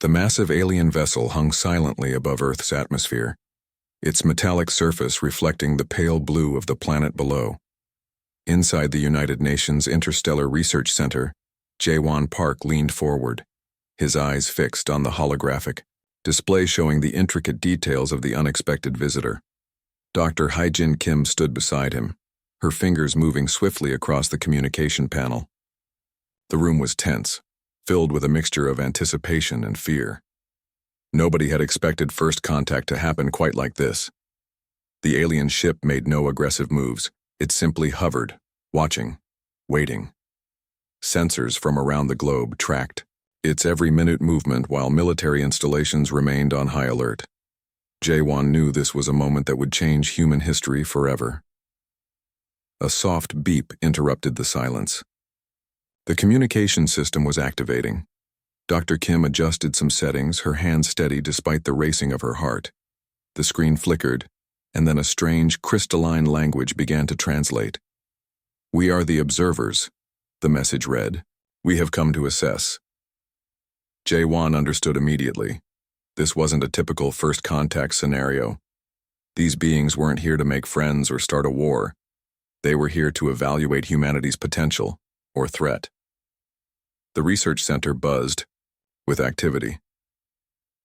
The massive alien vessel hung silently above Earth's atmosphere, its metallic surface reflecting the pale blue of the planet below. Inside the United Nations Interstellar Research Center, Jae-won Park leaned forward, his eyes fixed on the holographic display showing the intricate details of the unexpected visitor. Dr. Hyejin Kim stood beside him, her fingers moving swiftly across the communication panel. The room was tense, filled with a mixture of anticipation and fear. Nobody had expected first contact to happen quite like this. The alien ship made no aggressive moves. It simply hovered, watching, waiting. Sensors from around the globe tracked its every-minute movement while military installations remained on high alert. Jae-won knew this was a moment that would change human history forever. A soft beep interrupted the silence. The communication system was activating. Dr. Kim adjusted some settings, her hands steady despite the racing of her heart. The screen flickered, and then a strange, crystalline language began to translate. "We are the observers," the message read. "We have come to assess." Jae-won understood immediately. This wasn't a typical first contact scenario. These beings weren't here to make friends or start a war. They were here to evaluate humanity's potential, or threat. The research center buzzed with activity.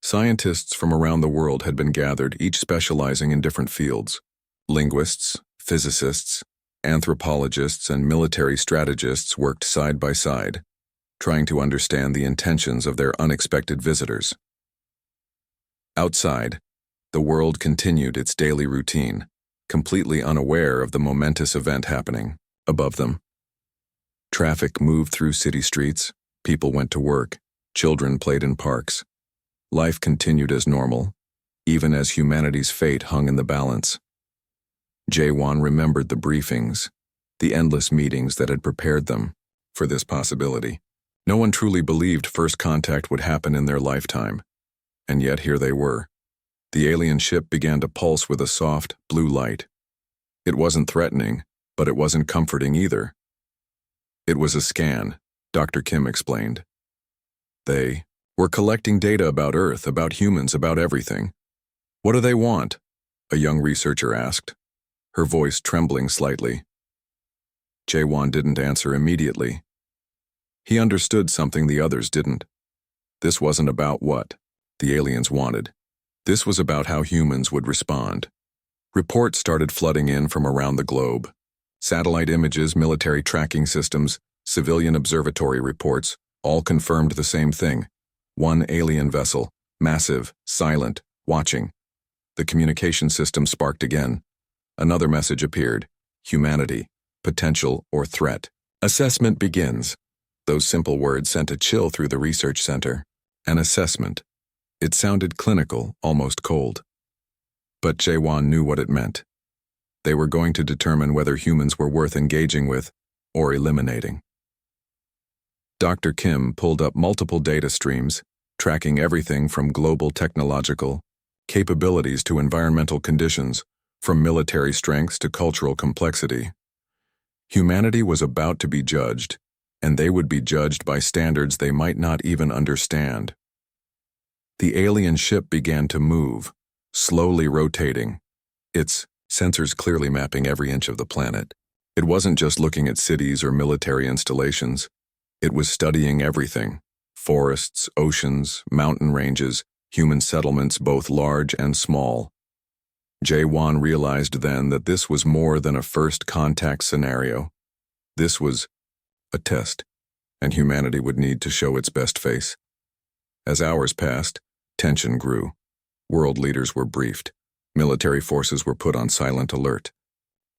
Scientists from around the world had been gathered, each specializing in different fields. Linguists, physicists, anthropologists, and military strategists worked side by side, trying to understand the intentions of their unexpected visitors. Outside, the world continued its daily routine, completely unaware of the momentous event happening above them. Traffic moved through city streets, people went to work, children played in parks. Life continued as normal, even as humanity's fate hung in the balance. Jae-won remembered the briefings, the endless meetings that had prepared them for this possibility. No one truly believed first contact would happen in their lifetime, and yet here they were. The alien ship began to pulse with a soft, blue light. It wasn't threatening, but it wasn't comforting either. "It was a scan," Dr. Kim explained. "They were collecting data about Earth, about humans, about everything." "What do they want?" a young researcher asked, her voice trembling slightly. Jae-won didn't answer immediately. He understood something the others didn't. This wasn't about what the aliens wanted. This was about how humans would respond. Reports started flooding in from around the globe. Satellite images, military tracking systems, civilian observatory reports, all confirmed the same thing. One alien vessel, massive, silent, watching. The communication system sparked again. Another message appeared: humanity, potential or threat. Assessment begins. Those simple words sent a chill through the research center. An assessment. It sounded clinical, almost cold. But Jae-won knew what it meant. They were going to determine whether humans were worth engaging with or eliminating. Dr. Kim pulled up multiple data streams, tracking everything from global technological capabilities to environmental conditions, from military strengths to cultural complexity. Humanity was about to be judged, and they would be judged by standards they might not even understand. The alien ship began to move, slowly rotating, its sensors clearly mapping every inch of the planet. It wasn't just looking at cities or military installations. It was studying everything: forests, oceans, mountain ranges, human settlements both large and small. Jae-won realized then that this was more than a first contact scenario. This was a test, and humanity would need to show its best face. As hours passed, tension grew. World leaders were briefed. Military forces were put on silent alert.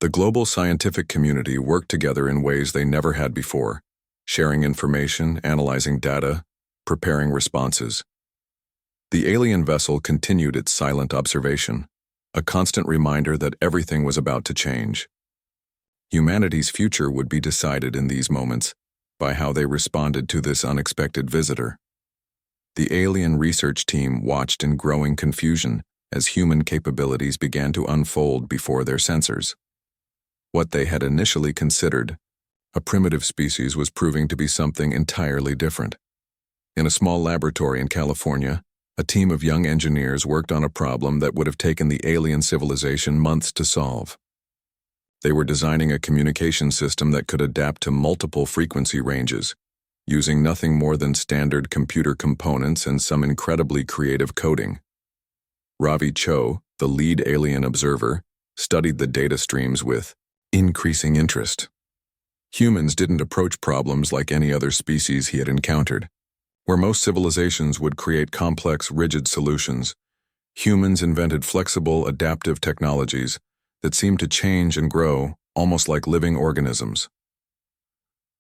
The global scientific community worked together in ways they never had before, sharing information, analyzing data, preparing responses. The alien vessel continued its silent observation, a constant reminder that everything was about to change. Humanity's future would be decided in these moments by how they responded to this unexpected visitor. The alien research team watched in growing confusion as human capabilities began to unfold before their sensors. What they had initially considered a primitive species was proving to be something entirely different. In a small laboratory in California, a team of young engineers worked on a problem that would have taken the alien civilization months to solve. They were designing a communication system that could adapt to multiple frequency ranges, using nothing more than standard computer components and some incredibly creative coding. Ravi Cho, the lead alien observer, studied the data streams with increasing interest. Humans didn't approach problems like any other species he had encountered. Where most civilizations would create complex, rigid solutions, humans invented flexible, adaptive technologies that seemed to change and grow, almost like living organisms.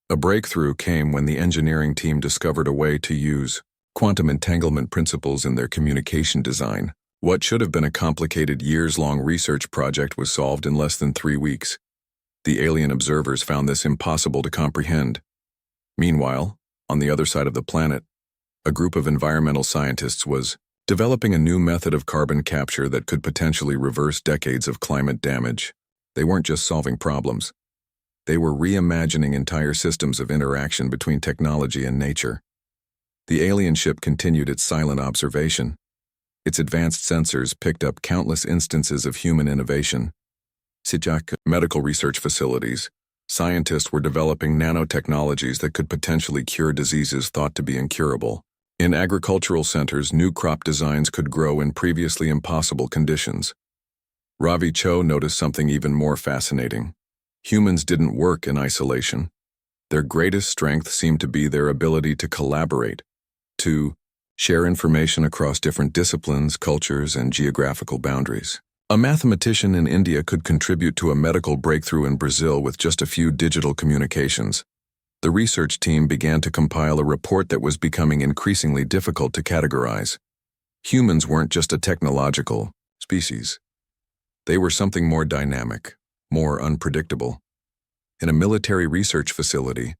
A breakthrough came when the engineering team discovered a way to use quantum entanglement principles in their communication design. What should have been a complicated years-long research project was solved in less than 3 weeks. The alien observers found this impossible to comprehend. Meanwhile, on the other side of the planet, a group of environmental scientists was developing a new method of carbon capture that could potentially reverse decades of climate damage. They weren't just solving problems. They were reimagining entire systems of interaction between technology and nature. The alien ship continued its silent observation. Its advanced sensors picked up countless instances of human innovation. Sijak medical research facilities, scientists were developing nanotechnologies that could potentially cure diseases thought to be incurable. In agricultural centers, new crop designs could grow in previously impossible conditions. Ravi Cho noticed something even more fascinating. Humans didn't work in isolation. Their greatest strength seemed to be their ability to collaborate, to share information across different disciplines, cultures, and geographical boundaries. A mathematician in India could contribute to a medical breakthrough in Brazil with just a few digital communications. The research team began to compile a report that was becoming increasingly difficult to categorize. Humans weren't just a technological species. They were something more dynamic, more unpredictable. In a military research facility,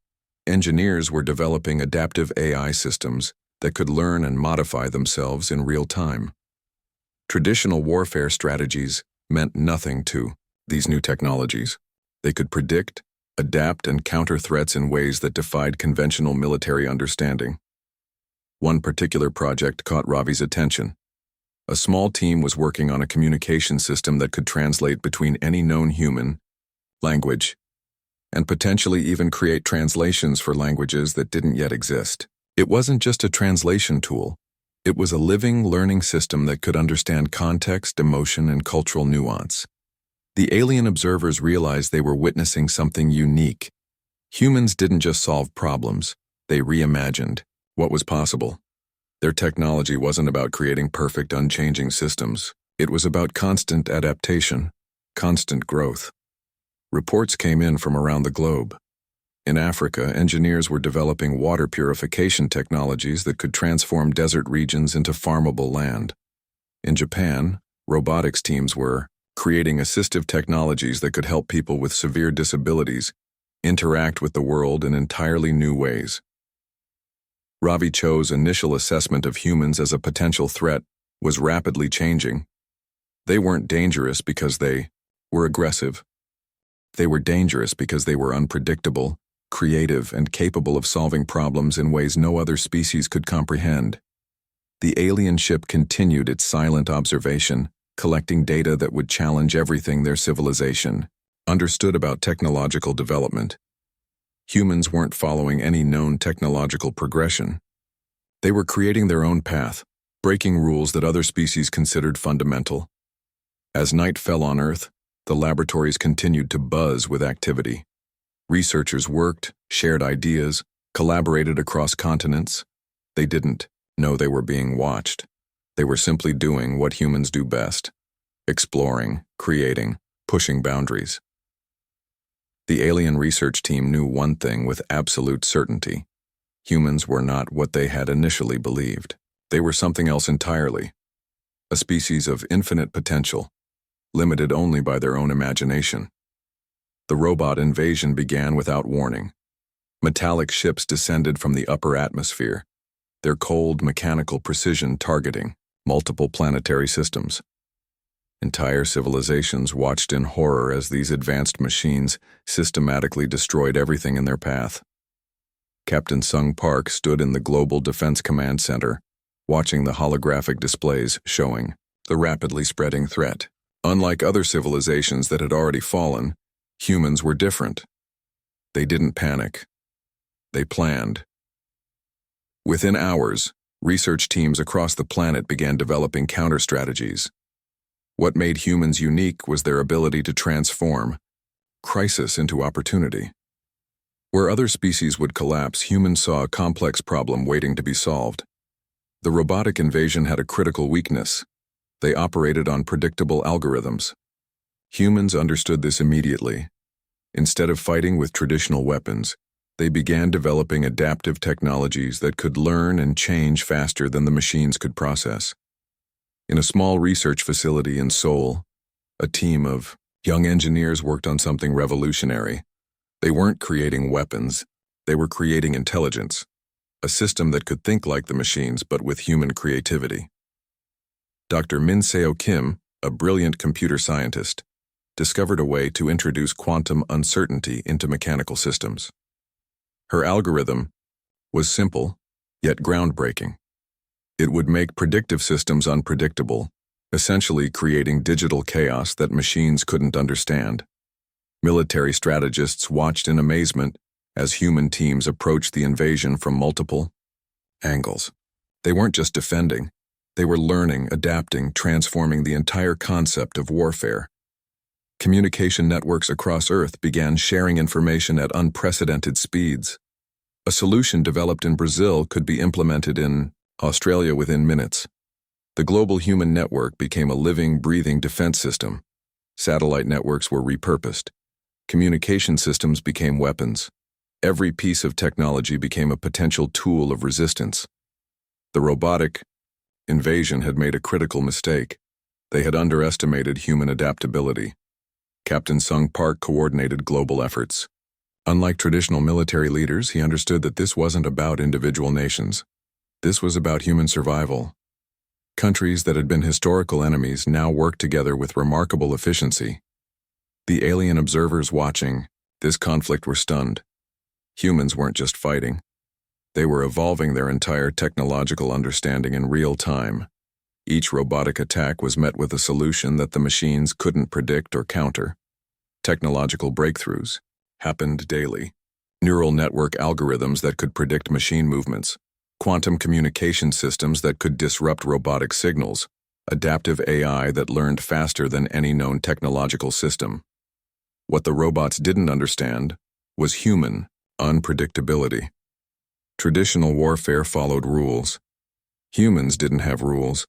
engineers were developing adaptive AI systems that could learn and modify themselves in real time. Traditional warfare strategies meant nothing to these new technologies. They could predict, adapt, and counter threats in ways that defied conventional military understanding. One particular project caught Ravi's attention. A small team was working on a communication system that could translate between any known human language and potentially even create translations for languages that didn't yet exist. It wasn't just a translation tool. It was a living, learning system that could understand context, emotion, and cultural nuance. The alien observers realized they were witnessing something unique. Humans didn't just solve problems, they reimagined what was possible. Their technology wasn't about creating perfect, unchanging systems. It was about constant adaptation, constant growth. Reports came in from around the globe. In Africa, engineers were developing water purification technologies that could transform desert regions into farmable land. In Japan, robotics teams were creating assistive technologies that could help people with severe disabilities interact with the world in entirely new ways. Ravi Cho's initial assessment of humans as a potential threat was rapidly changing. They weren't dangerous because they were aggressive. They were dangerous because they were unpredictable, creative, and capable of solving problems in ways no other species could comprehend. The alien ship continued its silent observation, collecting data that would challenge everything their civilization understood about technological development. Humans weren't following any known technological progression. They were creating their own path, breaking rules that other species considered fundamental. As night fell on Earth, the laboratories continued to buzz with activity. Researchers worked, shared ideas, collaborated across continents. They didn't know they were being watched. They were simply doing what humans do best: exploring, creating, pushing boundaries. The alien research team knew one thing with absolute certainty. Humans were not what they had initially believed. They were something else entirely. A species of infinite potential, limited only by their own imagination. The robot invasion began without warning. Metallic ships descended from the upper atmosphere, their cold, mechanical precision targeting multiple planetary systems. Entire civilizations watched in horror as these advanced machines systematically destroyed everything in their path. Captain Sung Park stood in the Global Defense Command Center, watching the holographic displays showing the rapidly spreading threat. Unlike other civilizations that had already fallen, humans were different. They didn't panic. They planned. Within hours, research teams across the planet began developing counter-strategies. What made humans unique was their ability to transform crisis into opportunity. Where other species would collapse, humans saw a complex problem waiting to be solved. The robotic invasion had a critical weakness. They operated on predictable algorithms. Humans understood this immediately. Instead of fighting with traditional weapons, they began developing adaptive technologies that could learn and change faster than the machines could process. In a small research facility in Seoul, a team of young engineers worked on something revolutionary. They weren't creating weapons, they were creating intelligence, a system that could think like the machines but with human creativity. Dr. Min Seo Kim, a brilliant computer scientist, discovered a way to introduce quantum uncertainty into mechanical systems. Her algorithm was simple, yet groundbreaking. It would make predictive systems unpredictable, essentially creating digital chaos that machines couldn't understand. Military strategists watched in amazement as human teams approached the invasion from multiple angles. They weren't just defending, they were learning, adapting, transforming the entire concept of warfare. Communication networks across Earth began sharing information at unprecedented speeds. A solution developed in Brazil could be implemented in Australia within minutes. The global human network became a living, breathing defense system. Satellite networks were repurposed. Communication systems became weapons. Every piece of technology became a potential tool of resistance. The robotic invasion had made a critical mistake. They had underestimated human adaptability. Captain Sung Park coordinated global efforts. Unlike traditional military leaders, he understood that this wasn't about individual nations. This was about human survival. Countries that had been historical enemies now worked together with remarkable efficiency. The alien observers watching this conflict were stunned. Humans weren't just fighting. They were evolving their entire technological understanding in real time. Each robotic attack was met with a solution that the machines couldn't predict or counter. Technological breakthroughs happened daily. Neural network algorithms that could predict machine movements, quantum communication systems that could disrupt robotic signals, adaptive AI that learned faster than any known technological system. What the robots didn't understand was human unpredictability. Traditional warfare followed rules. Humans didn't have rules.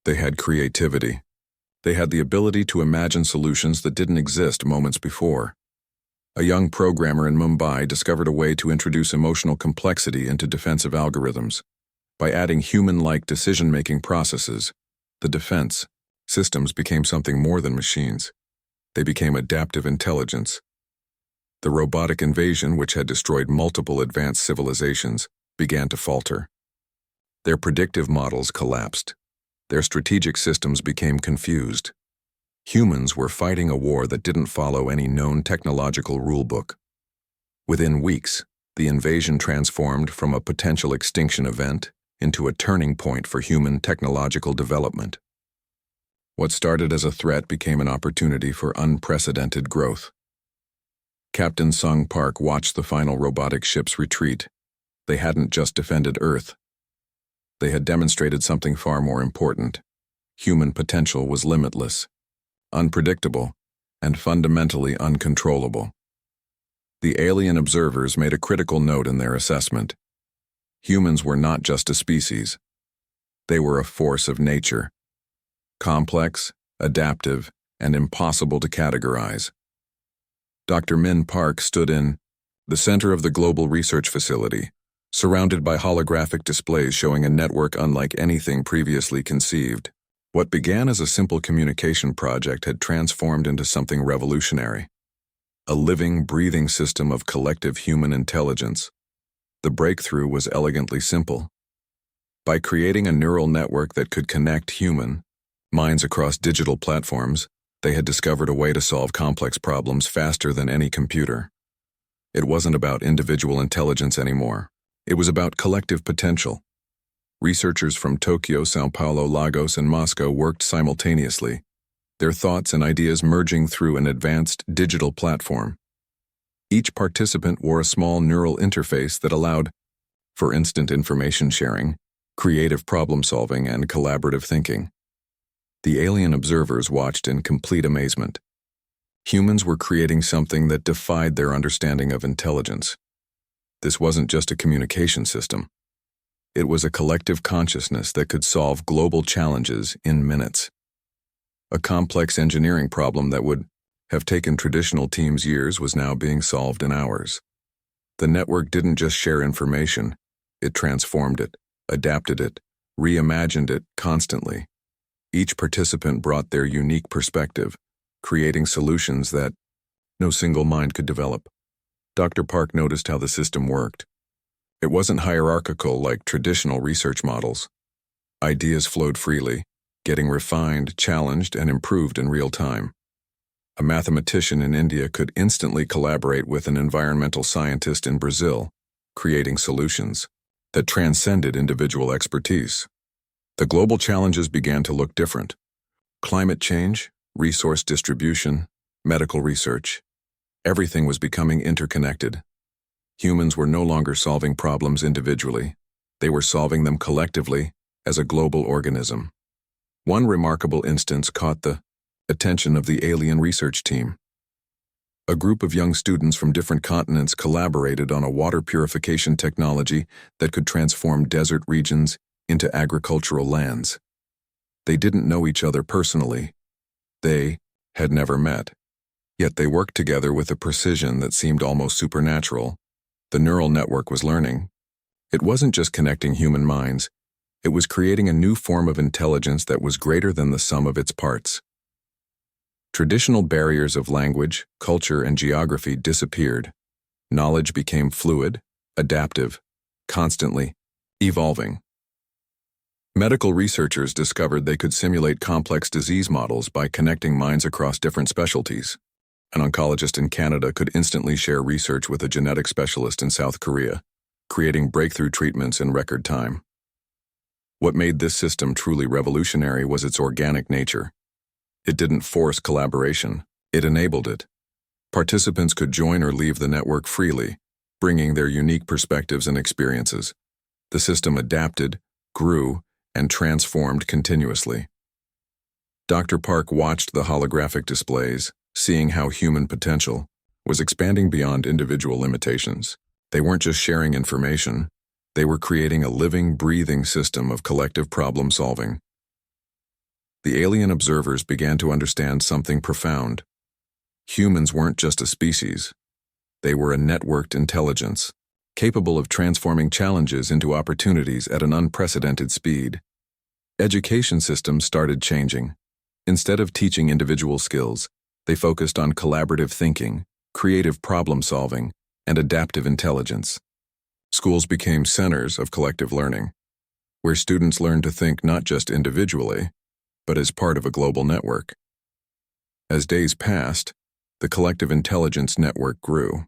They had creativity. They had the ability to imagine solutions that didn't exist moments before. A young programmer in Mumbai discovered a way to introduce emotional complexity into defensive algorithms. By adding human-like decision-making processes, the defense systems became something more than machines. They became adaptive intelligence. The robotic invasion, which had destroyed multiple advanced civilizations, began to falter. Their predictive models collapsed. Their strategic systems became confused. Humans were fighting a war that didn't follow any known technological rulebook. Within weeks, the invasion transformed from a potential extinction event into a turning point for human technological development. What started as a threat became an opportunity for unprecedented growth. Captain Sung Park watched the final robotic ships retreat. They hadn't just defended Earth. They had demonstrated something far more important. Human potential was limitless, unpredictable, and fundamentally uncontrollable. The alien observers made a critical note in their assessment. Humans were not just a species. They were a force of nature. Complex, adaptive, and impossible to categorize. Dr. Min Park stood in the center of the global research facility, surrounded by holographic displays showing a network unlike anything previously conceived. What began as a simple communication project had transformed into something revolutionary. A living, breathing system of collective human intelligence. The breakthrough was elegantly simple. By creating a neural network that could connect human minds across digital platforms, they had discovered a way to solve complex problems faster than any computer. It wasn't about individual intelligence anymore. It was about collective potential. Researchers from Tokyo, Sao Paulo, Lagos, and Moscow worked simultaneously, their thoughts and ideas merging through an advanced digital platform. Each participant wore a small neural interface that allowed for instant information sharing, creative problem-solving, and collaborative thinking. The alien observers watched in complete amazement. Humans were creating something that defied their understanding of intelligence. This wasn't just a communication system. It was a collective consciousness that could solve global challenges in minutes. A complex engineering problem that would have taken traditional teams years was now being solved in hours. The network didn't just share information, it transformed it, adapted it, reimagined it constantly. Each participant brought their unique perspective, creating solutions that no single mind could develop. Dr. Park noticed how the system worked. It wasn't hierarchical like traditional research models. Ideas flowed freely, getting refined, challenged, and improved in real time. A mathematician in India could instantly collaborate with an environmental scientist in Brazil, creating solutions that transcended individual expertise. The global challenges began to look different. Climate change, resource distribution, medical research. Everything was becoming interconnected. Humans were no longer solving problems individually. They were solving them collectively as a global organism. One remarkable instance caught the attention of the alien research team. A group of young students from different continents collaborated on a water purification technology that could transform desert regions into agricultural lands. They didn't know each other personally. They had never met. Yet they worked together with a precision that seemed almost supernatural. The neural network was learning. It wasn't just connecting human minds. It was creating a new form of intelligence that was greater than the sum of its parts. Traditional barriers of language, culture, and geography disappeared. Knowledge became fluid, adaptive, constantly evolving. Medical researchers discovered they could simulate complex disease models by connecting minds across different specialties. An oncologist in Canada could instantly share research with a genetic specialist in South Korea, creating breakthrough treatments in record time. What made this system truly revolutionary was its organic nature. It didn't force collaboration, it enabled it. Participants could join or leave the network freely, bringing their unique perspectives and experiences. The system adapted, grew, and transformed continuously. Dr. Park watched the holographic displays, seeing how human potential was expanding beyond individual limitations. They weren't just sharing information, they were creating a living, breathing system of collective problem solving. The alien observers began to understand something profound. Humans weren't just a species. They were a networked intelligence, capable of transforming challenges into opportunities at an unprecedented speed. Education systems started changing. Instead of teaching individual skills, they focused on collaborative thinking, creative problem-solving, and adaptive intelligence. Schools became centers of collective learning, where students learned to think not just individually, but as part of a global network. As days passed, the collective intelligence network grew.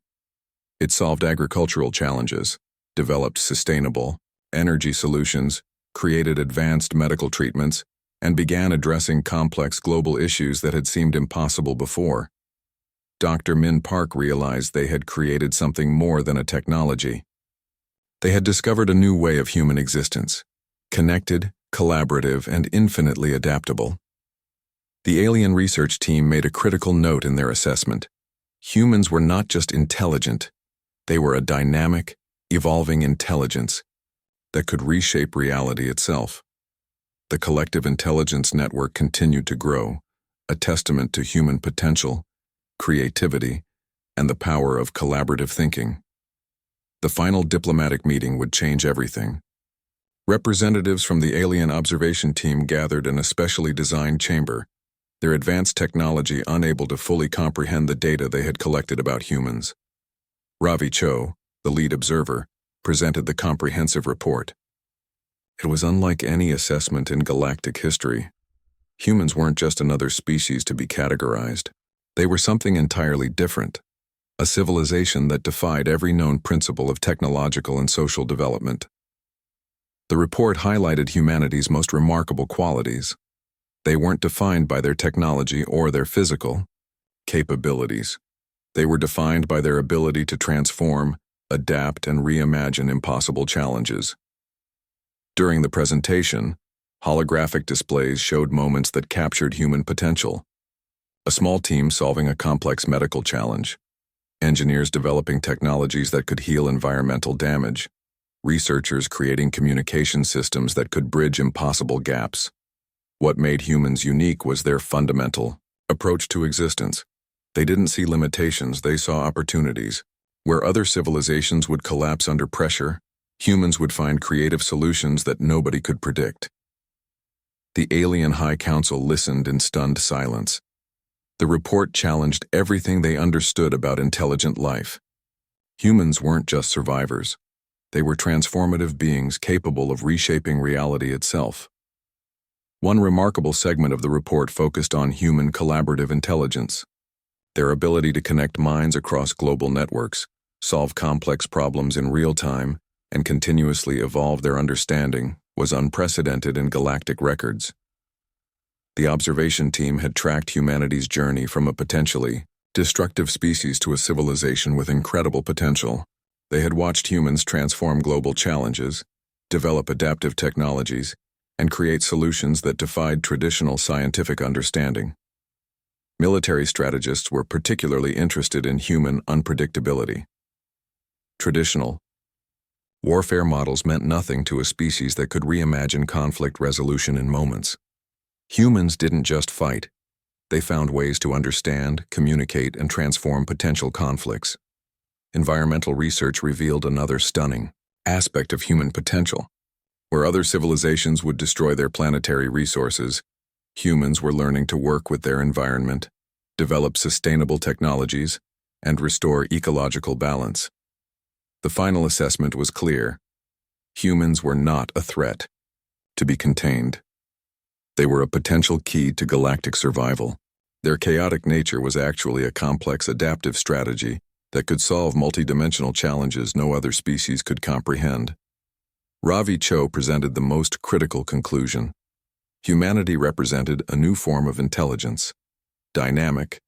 It solved agricultural challenges, developed sustainable energy solutions, created advanced medical treatments, and began addressing complex global issues that had seemed impossible before. Dr. Min Park realized they had created something more than a technology. They had discovered a new way of human existence, connected, collaborative, and infinitely adaptable. The alien research team made a critical note in their assessment. Humans were not just intelligent, they were a dynamic, evolving intelligence that could reshape reality itself. The collective intelligence network continued to grow, a testament to human potential, creativity, and the power of collaborative thinking. The final diplomatic meeting would change everything. Representatives from the alien observation team gathered in a specially designed chamber, their advanced technology unable to fully comprehend the data they had collected about humans. Ravi Cho, the lead observer, presented the comprehensive report. It was unlike any assessment in galactic history. Humans weren't just another species to be categorized. They were something entirely different. a civilization that defied every known principle of technological and social development. The report highlighted humanity's most remarkable qualities. They weren't defined by their technology or their physical capabilities. They were defined by their ability to transform, adapt, and reimagine impossible challenges. During the presentation, holographic displays showed moments that captured human potential. A small team solving a complex medical challenge, engineers developing technologies that could heal environmental damage, researchers creating communication systems that could bridge impossible gaps. What made humans unique was their fundamental approach to existence. They didn't see limitations, they saw opportunities. Where other civilizations would collapse under pressure, humans would find creative solutions that nobody could predict. The alien High Council listened in stunned silence. The report challenged everything they understood about intelligent life. Humans weren't just survivors. They were transformative beings capable of reshaping reality itself. One remarkable segment of the report focused on human collaborative intelligence. Their ability to connect minds across global networks, solve complex problems in real time, and continuously evolve their understanding was unprecedented in galactic records. The observation team had tracked humanity's journey from a potentially destructive species to a civilization with incredible potential. They had watched humans transform global challenges, develop adaptive technologies, and create solutions that defied traditional scientific understanding. Military strategists were particularly interested in human unpredictability. Traditional warfare models meant nothing to a species that could reimagine conflict resolution in moments. Humans didn't just fight. They found ways to understand, communicate, and transform potential conflicts. Environmental research revealed another stunning aspect of human potential. Where other civilizations would destroy their planetary resources, humans were learning to work with their environment, develop sustainable technologies, and restore ecological balance. The final assessment was clear. Humans were not a threat to be contained. They were a potential key to galactic survival. Their chaotic nature was actually a complex adaptive strategy that could solve multidimensional challenges no other species could comprehend. Ravi Cho presented the most critical conclusion. Humanity represented a new form of intelligence. Dynamic,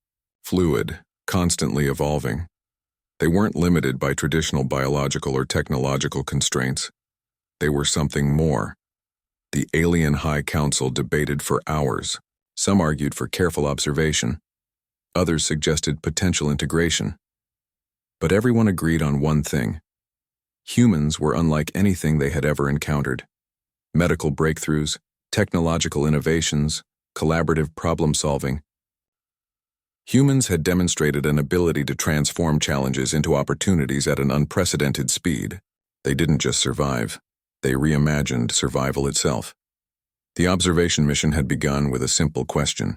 fluid, constantly evolving. They weren't limited by traditional biological or technological constraints. They were something more. The alien High Council debated for hours. Some argued for careful observation. Others suggested potential integration. But everyone agreed on one thing. Humans were unlike anything they had ever encountered. Medical breakthroughs, technological innovations, collaborative problem-solving. Humans had demonstrated an ability to transform challenges into opportunities at an unprecedented speed. They didn't just survive. They reimagined survival itself. The observation mission had begun with a simple question.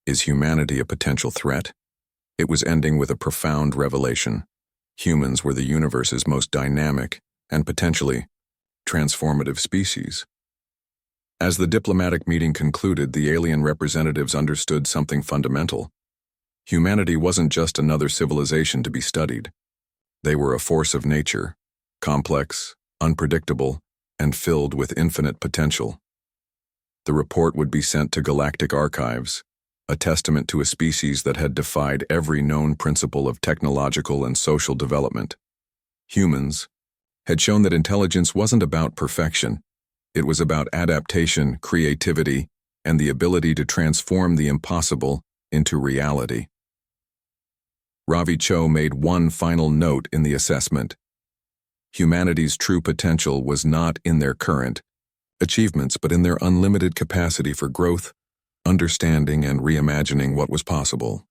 Is humanity a potential threat? It was ending with a profound revelation. Humans were the universe's most dynamic and potentially transformative species. As the diplomatic meeting concluded, the alien representatives understood something fundamental. Humanity wasn't just another civilization to be studied. They were a force of nature, complex, unpredictable, and filled with infinite potential. The report would be sent to galactic archives, a testament to a species that had defied every known principle of technological and social development. Humans had shown that intelligence wasn't about perfection. It was about adaptation, creativity, and the ability to transform the impossible into reality. Ravi Cho made one final note in the assessment. Humanity's true potential was not in their current achievements, but in their unlimited capacity for growth, understanding, and reimagining what was possible.